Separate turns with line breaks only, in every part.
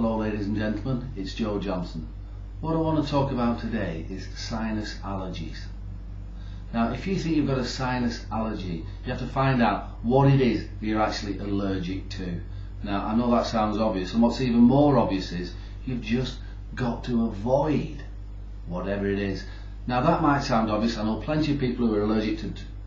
Hello ladies and gentlemen, it's Joe Johnson. What I want to talk about today is sinus allergies. Now if you think you've got a sinus allergy, you have to find out what it is that you're actually allergic to. Now I know that sounds obvious, and what's even more obvious is you've just got to avoid whatever it is. Now that might sound obvious. I know plenty of people who are allergic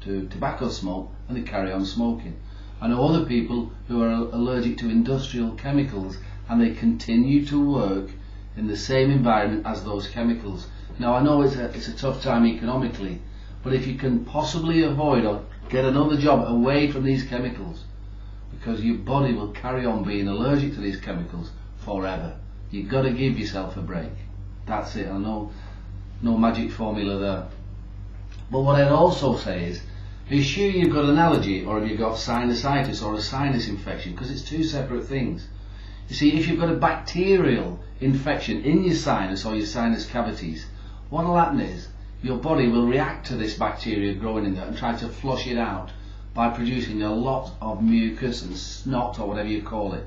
to tobacco smoke and they carry on smoking. I know other people who are allergic to industrial chemicals and they continue to work in the same environment as those chemicals. Now I know it's a tough time economically, but if you can possibly avoid or get another job away from these chemicals, because your body will carry on being allergic to these chemicals forever. You've got to give yourself a break. That's it. I know no magic formula there. But what I'd also say is, are you sure you've got an allergy, or have you got sinusitis or a sinus infection? Because it's two separate things. You see, if you've got a bacterial infection in your sinus or your sinus cavities, what will happen is your body will react to this bacteria growing in there and try to flush it out by producing a lot of mucus and snot or whatever you call it.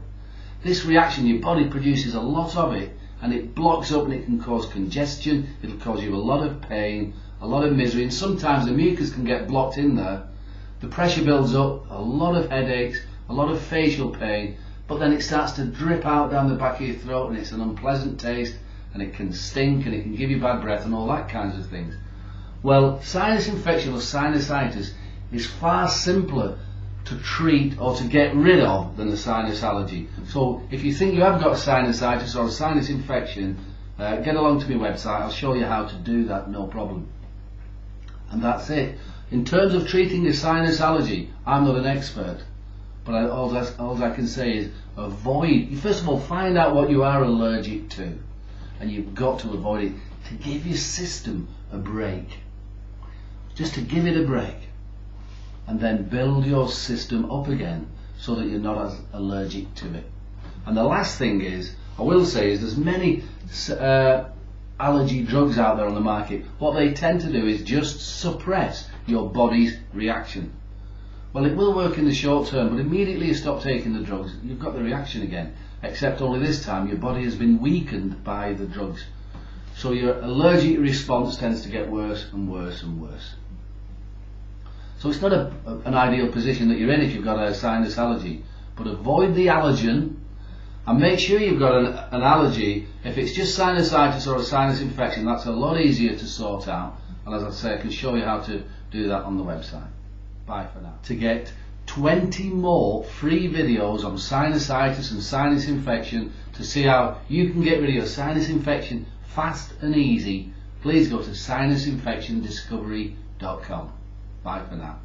This reaction, your body produces a lot of it and it blocks up, and it can cause congestion, it'll cause you a lot of pain, a lot of misery, and sometimes the mucus can get blocked in there. The pressure builds up, a lot of headaches, a lot of facial pain, but then it starts to drip out down the back of your throat and it's an unpleasant taste, and it can stink and it can give you bad breath and all that kinds of things. Well, sinus infection or sinusitis is far simpler to treat or to get rid of than a sinus allergy. So if you think you have got a sinusitis or a sinus infection, get along to my website. I'll show you how to do that, no problem. And that's it. In terms of treating a sinus allergy, I'm not an expert, but all I can say is avoid. First of all, find out what you are allergic to, and you've got to avoid it to give your system a break. Just to give it a break, and then build your system up again so that you're not as allergic to it. And the last thing is, I will say, is there's many allergy drugs out there on the market. What they tend to do is just suppress your body's reaction. Well, it will work in the short term, but immediately you stop taking the drugs, you've got the reaction again, except only this time your body has been weakened by the drugs. So your allergic response tends to get worse and worse and worse. So it's not an ideal position that you're in if you've got a sinus allergy, but avoid the allergen and make sure you've got an allergy. If it's just sinusitis or a sinus infection, that's a lot easier to sort out, and as I say, I can show you how to do that on the website. Bye for now. To get 20 more free videos on sinusitis and sinus infection, to see how you can get rid of your sinus infection fast and easy, please go to sinusinfectiondiscovery.com. Bye for now.